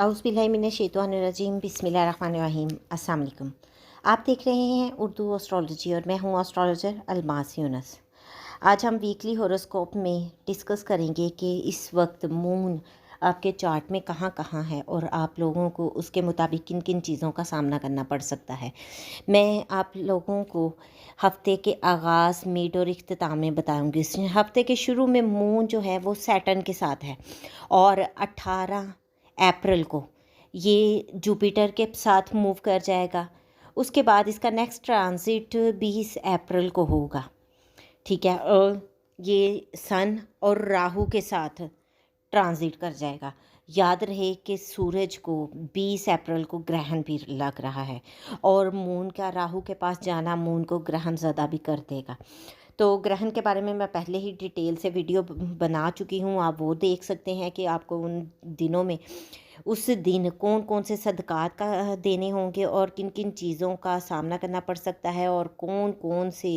औज़ुबिल्लाहिमिनश्शैतानिर्रजीम बिस्मिल्लाहिर्रहमानिर्रहीम। अस्सलाम वालेकुम। आप देख रहे हैं उर्दू एस्ट्रोलॉजी और मैं हूँ एस्ट्रोलॉजर अलमास यूनुस। आज हम वीकली हॉरोस्कोप में डिस्कस करेंगे कि इस वक्त मून आपके चार्ट में कहाँ कहाँ है और आप लोगों को उसके मुताबिक किन किन चीज़ों का सामना करना पड़ सकता है। मैं आप लोगों को हफ्ते के आगाज़, मिड और इख्तिताम में बताऊंगी। इस हफ्ते के शुरू में मून जो है वो सैटर्न के साथ है और 18 अप्रैल को ये जुपिटर के साथ मूव कर जाएगा। उसके बाद इसका नेक्स्ट ट्रांजिट 20 अप्रैल को होगा। ठीक है, और ये सन और राहु के साथ ट्रांजिट कर जाएगा। याद रहे कि सूरज को 20 अप्रैल को ग्रहण भी लग रहा है और मून का राहु के पास जाना मून को ग्रहण ज़्यादा भी कर देगा। तो ग्रहण के बारे में मैं पहले ही डिटेल से वीडियो बना चुकी हूँ, आप वो देख सकते हैं कि आपको उन दिनों में उस दिन कौन कौन से सदक़ात का देने होंगे और किन किन चीज़ों का सामना करना पड़ सकता है और कौन कौन से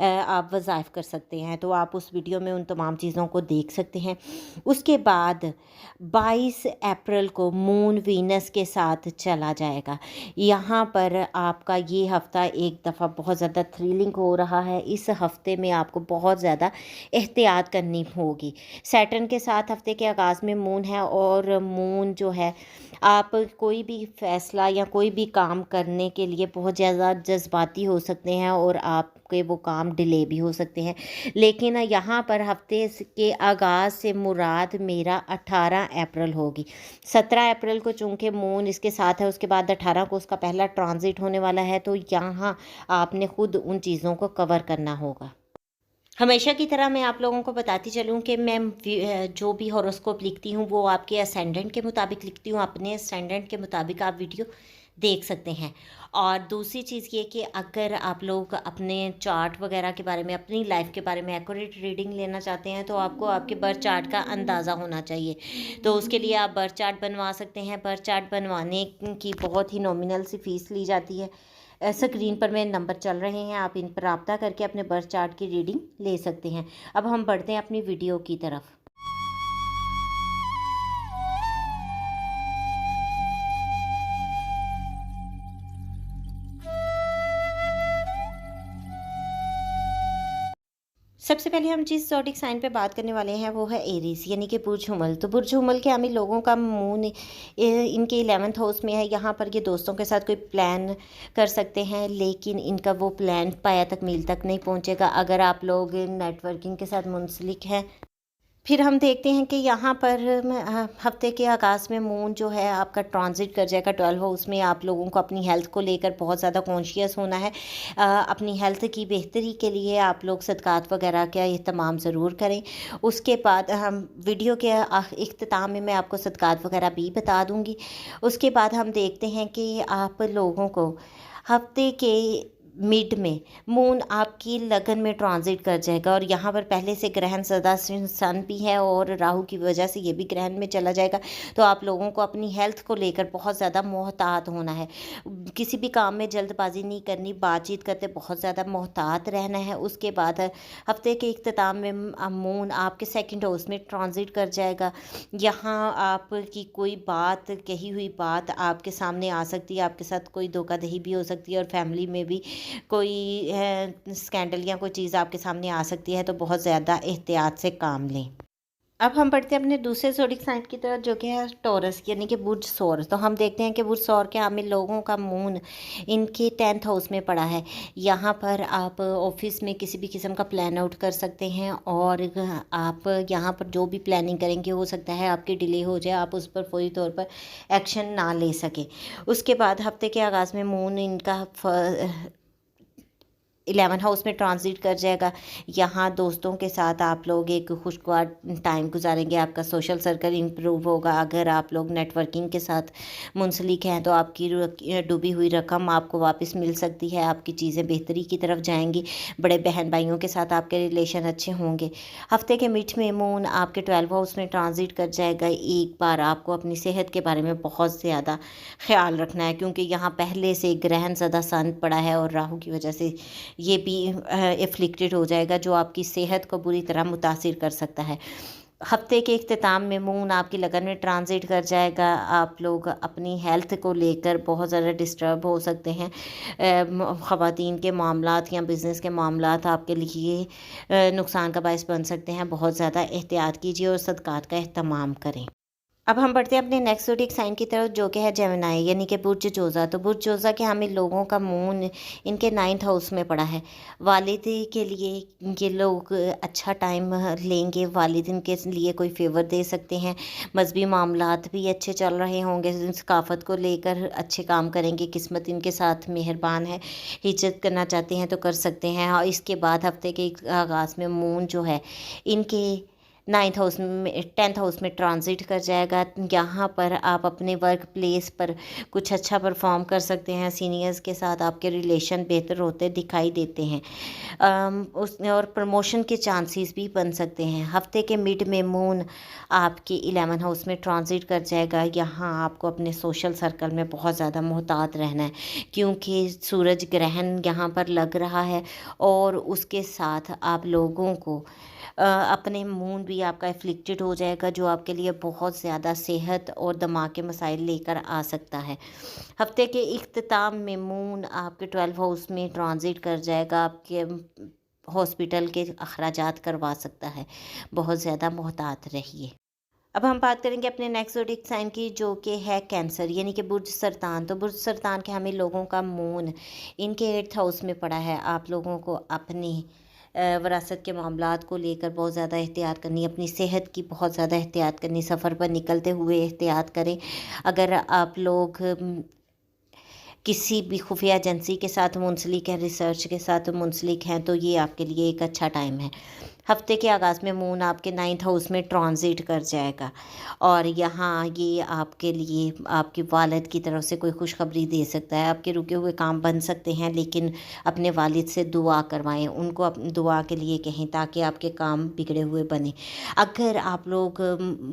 आप वज़ाइफ कर सकते हैं। तो आप उस वीडियो में उन तमाम चीज़ों को देख सकते हैं। उसके बाद 22 अप्रैल को मून वीनस के साथ चला जाएगा। यहाँ पर आपका ये हफ़्ता एक दफ़ा बहुत ज़्यादा थ्रिलिंग हो रहा है। इस हफ़्ते में आपको बहुत ज़्यादा एहतियात करनी होगी। सैटर्न के साथ हफ़्ते के आगाज़ में मून है और मून जो है, आप कोई भी फ़ैसला या कोई भी काम करने के लिए बहुत ज़्यादा जज्बाती हो सकते हैं और आपके वो काम डिले भी हो सकते हैं। लेकिन यहाँ पर हफ्ते के आगाज़ से मुराद मेरा 18 अप्रैल होगी। 17 अप्रैल को चूँकि मून इसके साथ है, उसके बाद 18 को उसका पहला ट्रांजिट होने वाला है। तो यहाँ आपने ख़ुद उन चीज़ों को कवर करना होगा। हमेशा की तरह मैं आप लोगों को बताती चलूँ कि मैं जो भी हॉरोस्कोप लिखती हूँ वो आपके असेंडेंट के मुताबिक लिखती हूँ। अपने असेंडेंट के मुताबिक आप वीडियो देख सकते हैं। और दूसरी चीज़ ये कि अगर आप लोग अपने चार्ट वगैरह के बारे में, अपनी लाइफ के बारे में एक्यूरेट रीडिंग लेना चाहते हैं तो आपको आपके बर्थ चार्ट का अंदाज़ा होना चाहिए। तो उसके लिए आप बर्थ चार्ट बनवा सकते हैं। बर्थ चार्ट बनवाने की बहुत ही नॉमिनल सी फ़ीस ली जाती है। स्क्रीन पर मेरे नंबर चल रहे हैं, आप इन पर रब्ता करके अपने बर्थ चार्ट की रीडिंग ले सकते हैं। अब हम बढ़ते हैं अपनी वीडियो की तरफ। सबसे पहले हम जिस ज़ोडिक साइन पे बात करने वाले हैं वो है एरीज, यानी कि बुर्ज हुमल। तो बुर्ज हुमल के आमिल लोगों का मून इनके 11th हाउस में है। यहाँ पर ये दोस्तों के साथ कोई प्लान कर सकते हैं, लेकिन इनका वो प्लान पाया तक मील तक नहीं पहुँचेगा। अगर आप लोग नेटवर्किंग के साथ मुंसलिक हैं, फिर हम देखते हैं कि यहाँ पर हफ्ते के आगाज़ में मून जो है आपका ट्रांजिट कर जाएगा 12 हाउस में। आप लोगों को अपनी हेल्थ को लेकर बहुत ज़्यादा कॉन्शियस होना है। अपनी हेल्थ की बेहतरी के लिए आप लोग सदक़ात वगैरह का एहतमाम ज़रूर करें। उसके बाद हम वीडियो के इख्तिताम में मैं आपको सदक़ात वगैरह भी बता दूँगी। उसके बाद हम देखते हैं कि आप लोगों को हफ्ते के मिड में मून आपकी लगन में ट्रांजिट कर जाएगा और यहाँ पर पहले से ग्रहण सदा सन भी है और राहु की वजह से ये भी ग्रहण में चला जाएगा। तो आप लोगों को अपनी हेल्थ को लेकर बहुत ज़्यादा मोहतात होना है। किसी भी काम में जल्दबाजी नहीं करनी, बातचीत करते बहुत ज़्यादा मोहतात रहना है। उसके बाद हफ्ते के इख्तिताम में मून आपके सेकंड हाउस में ट्रांजिट कर जाएगा। यहाँ आपकी कोई बात, कही हुई बात आपके सामने आ सकती है, आपके साथ कोई धोखाधड़ी भी हो सकती है और फैमिली में भी कोई स्कैंडल या कोई चीज़ आपके सामने आ सकती है। तो बहुत ज़्यादा एहतियात से काम लें। अब हम बढ़ते हैं अपने दूसरे ज़ोडिक साइन की तरफ, जो कि है टॉरस, यानी कि बुर्ज सौर। तो हम देखते हैं कि बुर्ज सौर के आमिल लोगों का मून इनके 10th हाउस में पड़ा है। यहाँ पर आप ऑफिस में किसी भी किस्म का प्लान आउट कर सकते हैं और आप यहाँ पर जो भी प्लानिंग करेंगे हो सकता है आपकी डिले हो जाए, आप उस पर फौरी तौर पर एक्शन ना ले सकें। उसके बाद हफ्ते के आगाज़ में मून इनका 11 हाउस में ट्रांजिट कर जाएगा। यहाँ दोस्तों के साथ आप लोग एक खुशगवार टाइम गुजारेंगे, आपका सोशल सर्कल इम्प्रूव होगा। अगर आप लोग नेटवर्किंग के साथ मुंसलिक हैं तो आपकी डूबी हुई रकम आपको वापस मिल सकती है, आपकी चीज़ें बेहतरी की तरफ जाएंगी। बड़े बहन भाइयों के साथ आपके रिलेशन अच्छे होंगे। हफ्ते के मिड में मून आपके 12 हाउस में ट्रांजिट कर जाएगा। एक बार आपको अपनी सेहत के बारे में बहुत ज़्यादा ख्याल रखना है, क्योंकि यहाँ पहले से ग्रहण ज़्यादा सन पड़ा है और राहु की वजह से ये भी एफ्लिक्टेड हो जाएगा, जो आपकी सेहत को बुरी तरह मुतासिर कर सकता है। हफ्ते के इख्तिताम में मून आपकी लगन में ट्रांजिट कर जाएगा। आप लोग अपनी हेल्थ को लेकर बहुत ज़्यादा डिस्टर्ब हो सकते हैं। ख़वातीन के मामलात या बिज़नेस के मामलात आपके लिए नुकसान का बायस बन सकते हैं। बहुत ज़्यादा एहतियात कीजिए और सदक़ात का एहतमाम करें। अब हम बढ़ते हैं अपने नेक्स्ट ज़ोडिएक साइन की तरफ, जो कि है जेमिनी यानी कि बुर्ज जोज़ा। तो बुर्ज जोज़ा के हामिल लोगों का मून इनके 9th हाउस में पड़ा है। वालिद के लिए ये लोग अच्छा टाइम लेंगे, वालिद इनके लिए कोई फ़ेवर दे सकते हैं। मज़हबी मामलात भी अच्छे चल रहे होंगे, सकाफ़त को लेकर अच्छे काम करेंगे, किस्मत इनके साथ मेहरबान है। हिजरत करना चाहते हैं तो कर सकते हैं। और इसके बाद हफ्ते के आगाज़ में मून जो है इनके 9th हाउस में 10th हाउस में ट्रांजिट कर जाएगा। यहाँ पर आप अपने वर्क प्लेस पर कुछ अच्छा परफॉर्म कर सकते हैं। सीनियर्स के साथ आपके रिलेशन बेहतर होते दिखाई देते हैं। उस और प्रमोशन के चांसेस भी बन सकते हैं। हफ्ते के मिड में मून आपके 11 हाउस में ट्रांजिट कर जाएगा। यहाँ आपको अपने सोशल सर्कल में बहुत ज़्यादा मोहतात रहना है, क्योंकि सूरज ग्रहण यहाँ पर लग रहा है और उसके साथ आप लोगों को अपने मून भी आपका एफ्लिक्टेड हो जाएगा, जो आपके लिए बहुत ज़्यादा सेहत और दिमाग के मसाइल लेकर आ सकता है। हफ्ते के इख्तिताम में मून आपके 12 हाउस में ट्रांजिट कर जाएगा। आपके हॉस्पिटल के अखराजात करवा सकता है। बहुत ज़्यादा मोहतात रहिए। अब हम बात करेंगे अपने नेक्स्ट ज़ोडिएक साइन की, जो कि है कैंसर यानी कि बुर्ज सरतान। तो बुर्ज सरतान के हमें लोगों का मून इनके 8th हाउस में पड़ा है। आप लोगों को अपनी विरासत के मामलात को लेकर बहुत ज़्यादा एहतियात करनी, अपनी सेहत की बहुत ज़्यादा एहतियात करनी, सफ़र पर निकलते हुए एहतियात करें। अगर आप लोग किसी भी खुफिया एजेंसी के साथ मुंसलिक हैं, रिसर्च के साथ मुंसलिक हैं, तो ये आपके लिए एक अच्छा टाइम है। हफ्ते के आगाज़ में मून आपके 9th हाउस में ट्रांजिट कर जाएगा और यहाँ ये आपके लिए आपकी वालिद की तरफ से कोई खुशखबरी दे सकता है। आपके रुके हुए काम बन सकते हैं, लेकिन अपने वालिद से दुआ करवाएं, उनको दुआ के लिए कहें ताकि आपके काम बिगड़े हुए बने। अगर आप लोग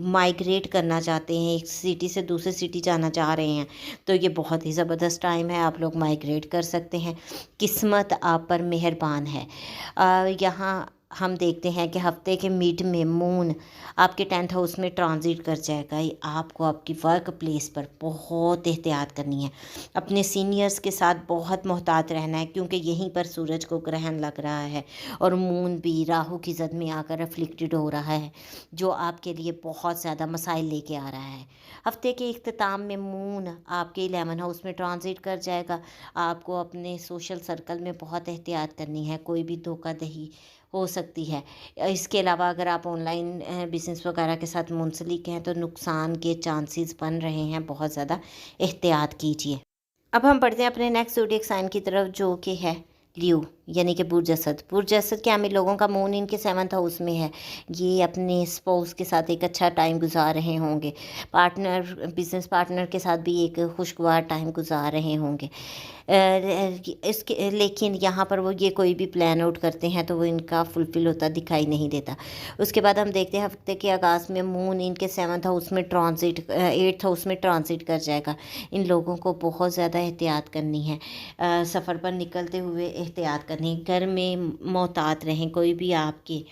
माइग्रेट करना चाहते हैं, एक सिटी से दूसरे सिटी जाना चाह रहे हैं, तो ये बहुत ही ज़बरदस्त टाइम है। आप लोग माइग्रेट कर सकते हैं। किस्मत आप पर मेहरबान है। यहाँ हम देखते हैं कि हफ्ते के मिड में मून आपके 10th हाउस में ट्रांजिट कर जाएगा। आपको आपकी वर्क प्लेस पर बहुत एहतियात करनी है। अपने सीनियर्स के साथ बहुत मोहतात रहना है, क्योंकि यहीं पर सूरज को ग्रहण लग रहा है और मून भी राहु की ज़द में आकर अफ्लिक्टेड हो रहा है, जो आपके लिए बहुत ज़्यादा मसाइल लेके आ रहा है। हफ्ते के इख्तिताम में मून आपके 11 हाउस में ट्रांजिट कर जाएगा। आपको अपने सोशल सर्कल में बहुत एहतियात करनी है, कोई भी धोखाधड़ी हो सकती है। इसके अलावा अगर आप ऑनलाइन बिज़नेस वगैरह के साथ मुंसलिक हैं, तो नुकसान के चांसेस बन रहे हैं, बहुत ज़्यादा एहतियात कीजिए। अब हम बढ़ते हैं अपने नेक्स्ट ज़ोडिएक साइन की तरफ, जो कि है लियो यानी कि बुर्ज असद। बुर्ज असद के आमिल लोगों का मून इनके 7th हाउस में है। ये अपने स्पाउस के साथ एक अच्छा टाइम गुजार रहे होंगे। बिज़नेस पार्टनर के साथ भी एक खुशगवार टाइम गुजार रहे होंगे। इसके लेकिन यहाँ पर वो ये कोई भी प्लान आउट करते हैं तो वो इनका फुलफ़िल होता दिखाई नहीं देता। उसके बाद हम देखते हैं हफ्ते के आगाज़ में मून इनके 7th हाउस में ट्रांजिट 8th हाउस में ट्रांजिट कर जाएगा। इन लोगों को बहुत ज़्यादा एहतियात करनी है। सफ़र पर निकलते हुए एहतियात करनी, घर में मोहतात रहें। कोई भी आपके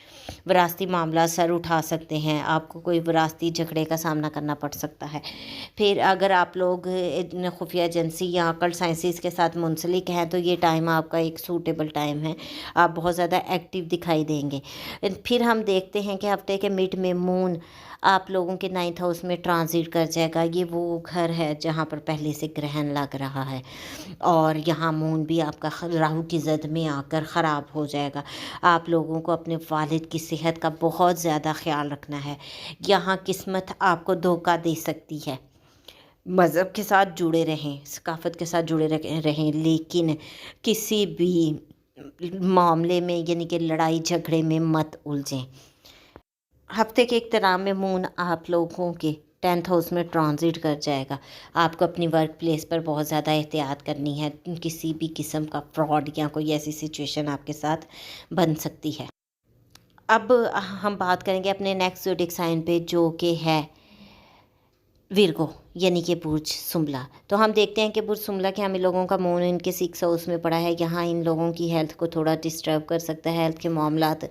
विरासती मामला सर उठा सकते हैं, आपको कोई विरासती झगड़े का सामना करना पड़ सकता है। फिर अगर आप लोग खुफिया एजेंसी या अकल्ट साइंसेस के साथ मुंसलिक हैं, तो ये टाइम आपका एक सूटेबल टाइम है। आप बहुत ज़्यादा एक्टिव दिखाई देंगे। फिर हम देखते हैं कि हफ्ते के मिड में मून आप लोगों के 9th हाउस में ट्रांजिट कर जाएगा। ये वो घर है जहाँ पर पहले से ग्रहण लग रहा है और यहाँ मून भी आपका राहु की ज़द में आकर ख़राब हो जाएगा। आप लोगों को अपने वालिद की सेहत का बहुत ज़्यादा ख्याल रखना है। यहाँ किस्मत आपको धोखा दे सकती है। मज़हब के साथ जुड़े रहें, सकाफ़त के साथ जुड़े रहें, लेकिन किसी भी मामले में यानी कि लड़ाई झगड़े में मत उलझें। हफ्ते के इख्तिताम में मून आप लोगों के 10th हाउस में ट्रांजिट कर जाएगा। आपको अपनी वर्क प्लेस पर बहुत ज़्यादा एहतियात करनी है। किसी भी किस्म का फ्रॉड या कोई ऐसी सिचुएशन आपके साथ बन सकती है। अब हम बात करेंगे अपने नेक्स्ट ज़ोडिएक साइन पे, जो कि है विरगो यानी कि बुर्ज सुमला। तो हम देखते हैं कि बुर्ज सुमला के हमें लोगों का मून इनके 6 हाउस में पड़ा है। यहाँ इन लोगों की हेल्थ को थोड़ा डिस्टर्ब कर सकता है, हेल्थ के मामलात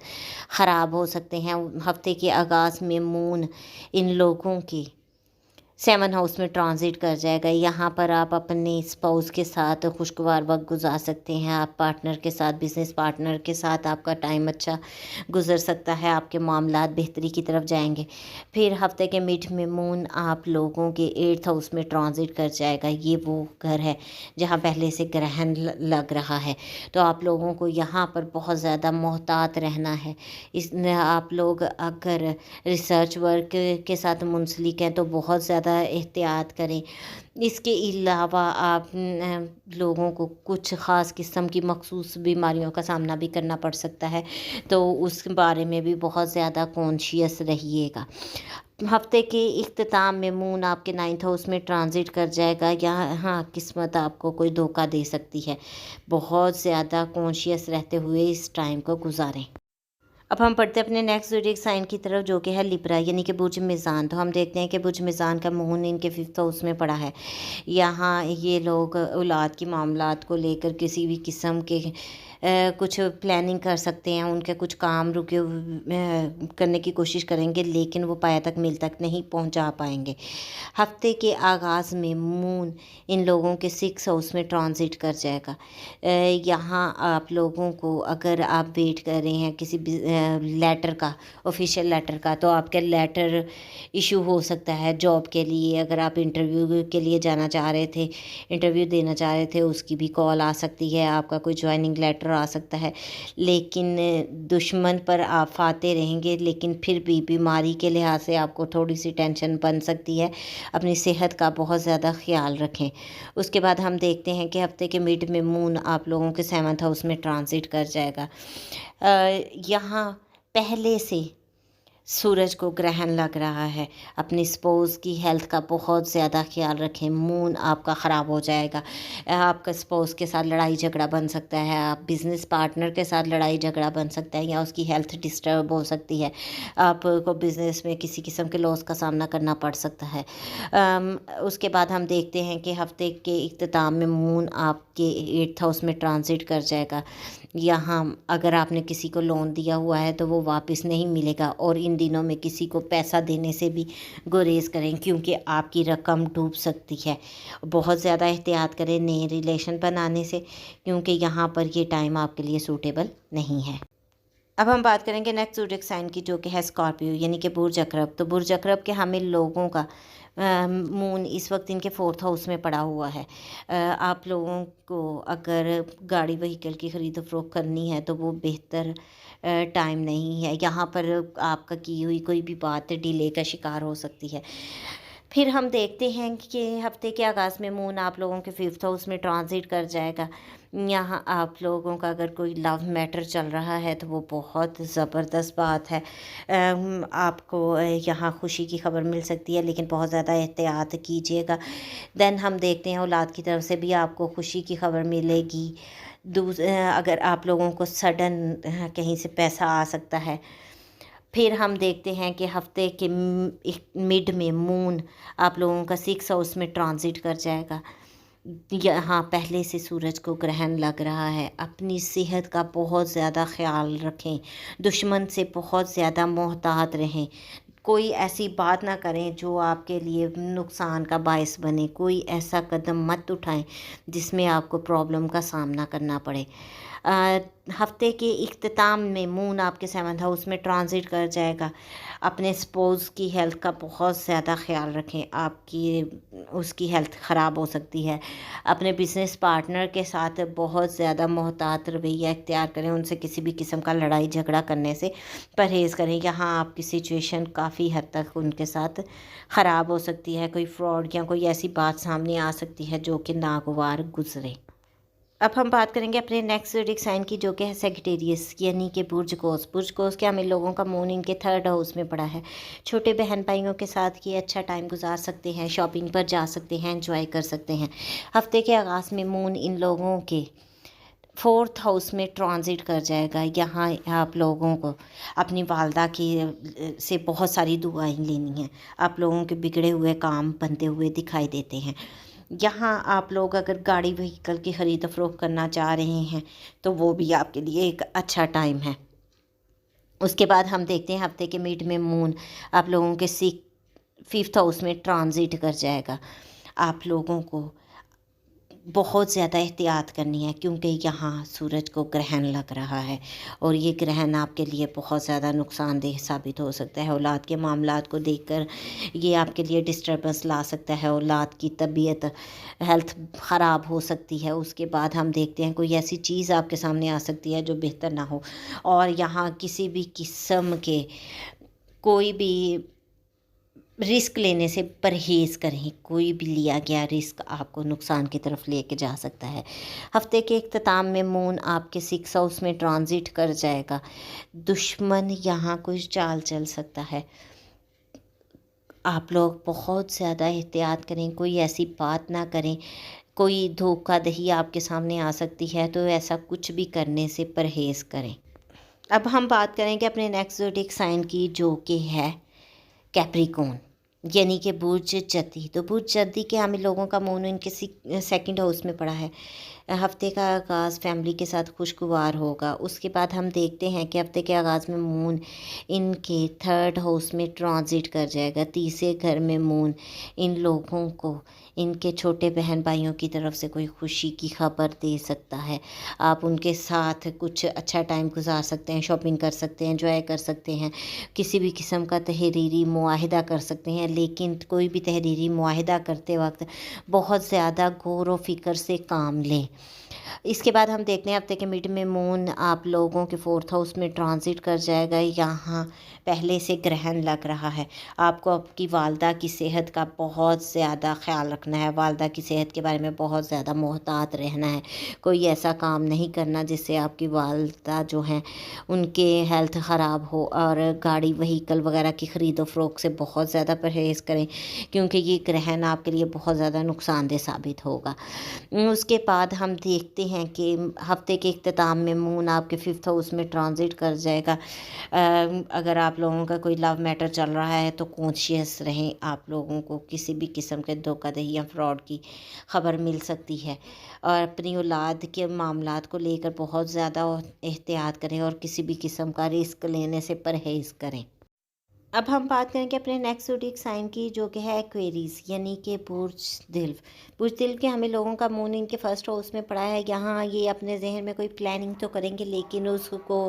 ख़राब हो सकते हैं। हफ्ते के आगाज़ में मून इन लोगों की 7 हाउस में ट्रांजिट कर जाएगा। यहाँ पर आप अपने स्पाउस के साथ खुशगवार वक्त गुजार सकते हैं। आप पार्टनर के साथ, बिजनेस पार्टनर के साथ आपका टाइम अच्छा गुजर सकता है, आपके मामलात बेहतरी की तरफ जाएंगे। फिर हफ्ते के मिड में मून आप लोगों के 8th हाउस में ट्रांजिट कर जाएगा। ये वो घर है जहाँ पहले से ग्रहण लग रहा है, तो आप लोगों को यहाँ पर बहुत ज़्यादा मोहतात रहना है। इस आप लोग अगर रिसर्च वर्क के साथ मुंसलिक हैं तो बहुत ज़्यादा एहतियात करें। इसके अलावा आप लोगों को कुछ ख़ास किस्म की मखसूस बीमारियों का सामना भी करना पड़ सकता है, तो उस बारे में भी बहुत ज़्यादा कॉन्शियस रहिएगा। हफ्ते के इख्तिताम में मून आपके 9th हाउस में ट्रांजिट कर जाएगा। यहाँ किस्मत आपको कोई धोखा दे सकती है। बहुत ज़्यादा कॉन्शियस रहते हुए इस टाइम को गुजारें। अब हम पढ़ते हैं अपने नेक्स्ट ज़ोडिएक साइन की तरफ, जो कि है लिब्रा यानी कि बुर्ज मिज़ान। तो हम देखते हैं कि बुर्ज मिज़ान का मून इनके 5th हाउस में पड़ा है। यहाँ ये लोग औलाद की मामलात को लेकर किसी भी किस्म के कुछ प्लानिंग कर सकते हैं। उनके कुछ काम रुके करने की कोशिश करेंगे, लेकिन वो पाया तक मिल तक नहीं पहुँचा पाएंगे। हफ्ते के आगाज़ में मून इन लोगों के 6 हाउस में ट्रांजिट कर जाएगा। यहाँ आप लोगों को, अगर आप वेट कर रहे हैं किसी लेटर का, ऑफिशियल लेटर का, तो आपके लेटर इशू हो सकता है जॉब के लिए। अगर आप इंटरव्यू के लिए जाना चाह रहे थे, इंटरव्यू देना चाह रहे थे, उसकी भी कॉल आ सकती है, आपका कोई ज्वाइनिंग लेटर आ सकता है। लेकिन दुश्मन पर आप फाते रहेंगे, लेकिन फिर भी बीमारी के लिहाज से आपको थोड़ी सी टेंशन बन सकती है। अपनी सेहत का बहुत ज़्यादा ख्याल रखें। उसके बाद हम देखते हैं कि हफ्ते के मिड में मून आप लोगों के 7th हाउस में ट्रांजिट कर जाएगा। यहाँ पहले से सूरज को ग्रहण लग रहा है। अपनी स्पाउस की हेल्थ का बहुत ज़्यादा ख्याल रखें। मून आपका ख़राब हो जाएगा। आपका स्पाउस के साथ लड़ाई झगड़ा बन सकता है, आप बिज़नेस पार्टनर के साथ लड़ाई झगड़ा बन सकता है, या उसकी हेल्थ डिस्टर्ब हो सकती है। आपको बिज़नेस में किसी किस्म के लॉस का सामना करना पड़ सकता है। उसके बाद हम देखते हैं कि हफ्ते के इख्तिताम में मून आपके 8th हाउस में ट्रांजिट कर जाएगा। यहाँ अगर आपने किसी को लोन दिया हुआ है तो वो वापस नहीं मिलेगा, और इन दिनों में किसी को पैसा देने से भी गुरेज करें, क्योंकि आपकी रकम डूब सकती है। बहुत ज़्यादा एहतियात करें नए रिलेशन बनाने से, क्योंकि यहाँ पर ये टाइम आपके लिए सूटेबल नहीं है। अब हम बात करेंगे नेक्स्ट ज़ोडिएक साइन की, जो कि है स्कॉर्पियो यानी कि बुर्ज अकरब। तो बुर्ज अकरब के हमें लोगों का मून इस वक्त इनके 4th हाउस में पड़ा हुआ है। आप लोगों को अगर गाड़ी व्हीकल की ख़रीद फ़रोख्त करनी है तो वो बेहतर टाइम नहीं है। यहाँ पर आपका की हुई कोई भी बात डिले का शिकार हो सकती है। फिर हम देखते हैं कि हफ्ते के आगाज़ में मून आप लोगों के 5th हाउस में ट्रांजिट कर जाएगा। यहाँ आप लोगों का अगर कोई लव मैटर चल रहा है तो वो बहुत ज़बरदस्त बात है। आपको यहाँ खुशी की खबर मिल सकती है, लेकिन बहुत ज़्यादा एहतियात कीजिएगा। देन हम देखते हैं औलाद की तरफ से भी आपको खुशी की खबर मिलेगी। अगर आप लोगों को सडन कहीं से पैसा आ सकता है। फिर हम देखते हैं कि हफ्ते के मिड में मून आप लोगों का 6 हाउस में ट्रांजिट कर जाएगा। यहाँ पहले से सूरज को ग्रहण लग रहा है। अपनी सेहत का बहुत ज़्यादा ख्याल रखें। दुश्मन से बहुत ज़्यादा मोहतात रहें। कोई ऐसी बात ना करें जो आपके लिए नुकसान का बायस बने। कोई ऐसा कदम मत उठाएं जिसमें आपको प्रॉब्लम का सामना करना पड़े। हफ्ते के इख्तिताम में मून आपके 7th हाउस में ट्रांजिट कर जाएगा। अपने स्पाउस की हेल्थ का बहुत ज़्यादा ख्याल रखें, आपकी उसकी हेल्थ ख़राब हो सकती है। अपने बिज़नेस पार्टनर के साथ बहुत ज़्यादा मोहतात रवैया इख्तियार करें। उनसे किसी भी किस्म का लड़ाई झगड़ा करने से परहेज़ करें। यहाँ आपकी सिचुएशन काफ़ी हद तक उनके साथ ख़राब हो सकती है। कोई फ्रॉड या कोई ऐसी बात सामने आ सकती है जो कि नागवार गुजरे। अब हम बात करेंगे अपने नेक्स्ट ज़ोडिएक साइन की, जो कि है सेजिटेरियस यानी कि बुर्ज कौस। बुर्ज कौस के हमें लोगों का मून इनके 3rd हाउस में पड़ा है। छोटे बहन भाइयों के साथ ये अच्छा टाइम गुजार सकते हैं, शॉपिंग पर जा सकते हैं, एंजॉय कर सकते हैं। हफ्ते के आगाज़ में मून इन लोगों के 4th हाउस में ट्रांजिट कर जाएगा। यहाँ आप लोगों को अपनी वालदा की से बहुत सारी दुआएं लेनी हैं। आप लोगों के बिगड़े हुए काम बनते हुए दिखाई देते हैं। यहाँ आप लोग अगर गाड़ी व्हीकल की ख़रीद फ़रोख्त करना चाह रहे हैं तो वो भी आपके लिए एक अच्छा टाइम है। उसके बाद हम देखते हैं हफ्ते के मिड में मून आप लोगों के 5th हाउस में ट्रांजिट कर जाएगा। आप लोगों को बहुत ज़्यादा एहतियात करनी है क्योंकि यहाँ सूरज को ग्रहण लग रहा है और ये ग्रहण आपके लिए बहुत ज़्यादा नुकसानदेह साबित हो सकता है। औलाद के मामलात को देखकर ये आपके लिए डिस्टर्बेंस ला सकता है। औलाद की तबीयत हेल्थ ख़राब हो सकती है। उसके बाद हम देखते हैं कोई ऐसी चीज़ आपके सामने आ सकती है जो बेहतर ना हो। और यहाँ किसी भी किस्म के कोई भी रिस्क लेने से परहेज़ करें। कोई भी लिया गया रिस्क आपको नुकसान की तरफ लेके जा सकता है। हफ्ते के इख्तिताम में मून आपके 6th हाउस में ट्रांजिट कर जाएगा। दुश्मन यहाँ कुछ चाल चल सकता है। आप लोग बहुत ज़्यादा एहतियात करें, कोई ऐसी बात ना करें। कोई धोखाधड़ी आपके सामने आ सकती है तो ऐसा कुछ भी करने से परहेज़ करें। अब हम बात करेंगे अपने नेक्स्ट ज़ोडिएक साइन की जो कि है कैप्रिकॉर्न यानी कि बुर्ज जद्दी। तो बुर्ज जद्दी के हम लोगों का मून इनके 2nd हाउस में पड़ा है। हफ्ते का आगाज़ फैमिली के साथ खुशगवार होगा। उसके बाद हम देखते हैं कि हफ्ते के आगाज़ में मून इनके 3rd हाउस में ट्रांजिट कर जाएगा। तीसरे घर में मून इन लोगों को इनके छोटे बहन भाइयों की तरफ से कोई खुशी की खबर दे सकता है। आप उनके साथ कुछ अच्छा टाइम गुजार सकते हैं, शॉपिंग कर सकते हैं, एंजॉय कर सकते हैं, किसी भी किस्म का तहरीरी मुआहिदा कर सकते हैं। लेकिन कोई भी तहरीरी मुआहिदा करते वक्त बहुत ज़्यादा गौर व फिक्र से काम लें। इसके बाद हम देखते हैं हफ्ते के मिड में मून आप लोगों के 4th हाउस में ट्रांजिट कर जाएगा। यहाँ पहले से ग्रहण लग रहा है। आपको आपकी वालदा की सेहत का बहुत ज़्यादा ख्याल रखना है। वालदा की सेहत के बारे में बहुत ज़्यादा मोहतात रहना है। कोई ऐसा काम नहीं करना जिससे आपकी वालदा जो हैं उनके हेल्थ ख़राब हो। और गाड़ी व्हीकल वगैरह की ख़रीदो फ़रोख्त से बहुत ज़्यादा परहेज़ करें क्योंकि ये ग्रहण आपके लिए बहुत ज़्यादा नुकसानदेह साबित होगा। उसके बाद हम देखते हैं कि हफ्ते के इख्तिताम में मून आपके 5th हाउस में ट्रांजिट कर जाएगा। अगर आप लोगों का कोई लव मैटर चल रहा है तो कॉन्शियस रहें। आप लोगों को किसी भी किस्म के धोखाधड़ी या फ्रॉड की खबर मिल सकती है। और अपनी औलाद के मामलात को लेकर बहुत ज़्यादा एहतियात करें और किसी भी किस्म का रिस्क लेने से परहेज़ करें। अब हम बात करेंगे अपने नेक्स्ट ज़ोडिएक साइन की जो कि है एक्वेरियस यानी कि बुर्ज दिल के हमें लोगों का मून इनके 1st हाउस में पड़ा है। यहाँ ये अपने जहन में कोई प्लानिंग तो करेंगे लेकिन उसको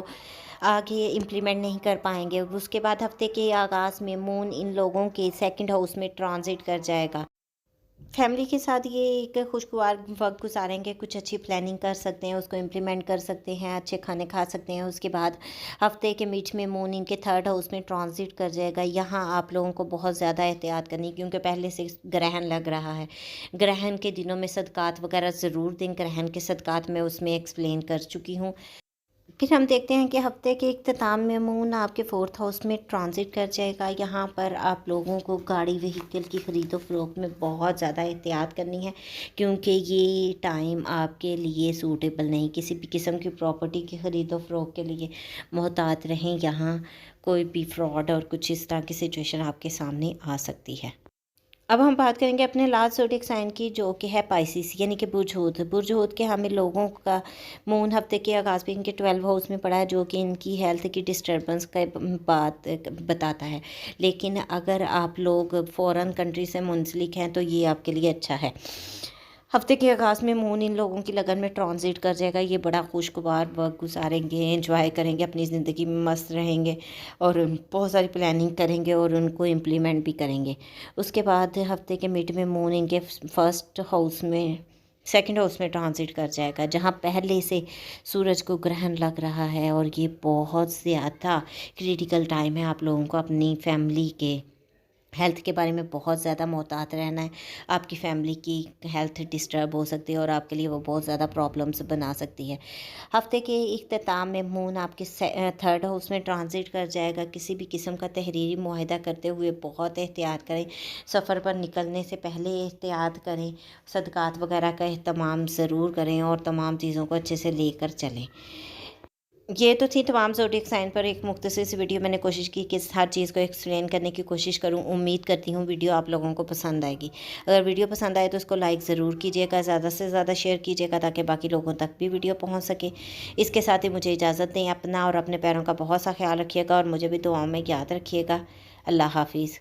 आगे इम्प्लीमेंट नहीं कर पाएंगे। उसके बाद हफ्ते के आगाज़ में मून इन लोगों के 2nd हाउस में ट्रांजिट कर जाएगा। फैमिली के साथ ये एक खुशगवार वक्त गुजारेंगे। कुछ अच्छी प्लानिंग कर सकते हैं, उसको इम्प्लीमेंट कर सकते हैं, अच्छे खाने खा सकते हैं। उसके बाद हफ्ते के बीच में मून इनके 3rd हाउस में ट्रांजिट कर जाएगा। यहाँ आप लोगों को बहुत ज़्यादा एहतियात करनी क्योंकि पहले से ग्रहण लग रहा है। ग्रहण के दिनों में सदक़ात वगैरह ज़रूर दें। ग्रहण के सदक़ात मैं उसमें एक्सप्लेन कर चुकी हूँ। फिर हम देखते हैं कि हफ्ते के इख्तिताम में मून आपके 4th हाउस में ट्रांजिट कर जाएगा। यहाँ पर आप लोगों को गाड़ी व्हीकल की ख़रीदो फ़रोख्त में बहुत ज़्यादा एहतियात करनी है क्योंकि ये टाइम आपके लिए सूटेबल नहीं। किसी भी किस्म की प्रॉपर्टी की ख़रीदो फ़रोख्त के लिए मोहतात रहें। यहाँ कोई भी फ्रॉड और कुछ इस तरह की सिचुएशन आपके सामने आ सकती है। अब हम बात करेंगे अपने लास्ट ज़ोडिएक साइन की जो कि है पाइसिस यानी कि बुर्ज हूत के हमें लोगों का मून हफ्ते के आगाज़ में इनके 12 हाउस में पड़ा है जो कि इनकी हेल्थ की डिस्टर्बेंस का बात बताता है। लेकिन अगर आप लोग फ़ॉरेन कंट्री से मुंसलिक हैं तो ये आपके लिए अच्छा है। हफ्ते के आगाज़ में मून इन लोगों की लगन में ट्रांजिट कर जाएगा। ये बड़ा खुशगवार वक्त गुजारेंगे, एंजॉय करेंगे, अपनी ज़िंदगी में मस्त रहेंगे और बहुत सारी प्लानिंग करेंगे और उनको इम्प्लीमेंट भी करेंगे। उसके बाद हफ्ते के मिड में मून इनके 1st हाउस में 2nd हाउस में ट्रांजिट कर जाएगा जहाँ पहले से सूरज को ग्रहण लग रहा है। और ये बहुत ज़्यादा क्रिटिकल टाइम है आप लोगों को अपनी फैमिली के हेल्थ के बारे में बहुत ज़्यादा मुहतात रहना है। आपकी फैमिली की हेल्थ डिस्टर्ब हो सकती है और आपके लिए वो बहुत ज़्यादा प्रॉब्लम्स बना सकती है। हफ्ते के इख्तिताम में मून आपके थर्ड हाउस में ट्रांजिट कर जाएगा। किसी भी किस्म का तहरीरी मुआहदा करते हुए बहुत एहतियात करें। सफ़र पर निकलने से पहले एहतियात करें। सदक़ात वगैरह का एहतमाम ज़रूर करें और तमाम चीज़ों को अच्छे से लेकर चलें। ये तो थी तमाम ज़ोडिएक साइन पर एक मुख्तसर सी वीडियो। मैंने कोशिश की कि हर चीज़ को एक्सप्लेन करने की कोशिश करूं। उम्मीद करती हूं वीडियो आप लोगों को पसंद आएगी। अगर वीडियो पसंद आए तो उसको लाइक ज़रूर कीजिएगा, ज़्यादा से ज़्यादा शेयर कीजिएगा ताकि बाकी लोगों तक भी वीडियो पहुंच सके। इसके साथ ही मुझे इजाज़त दें। अपना और अपने पैरों का बहुत सा ख्याल रखिएगा और मुझे भी दुआओं में याद रखिएगा। अल्लाह हाफिज़।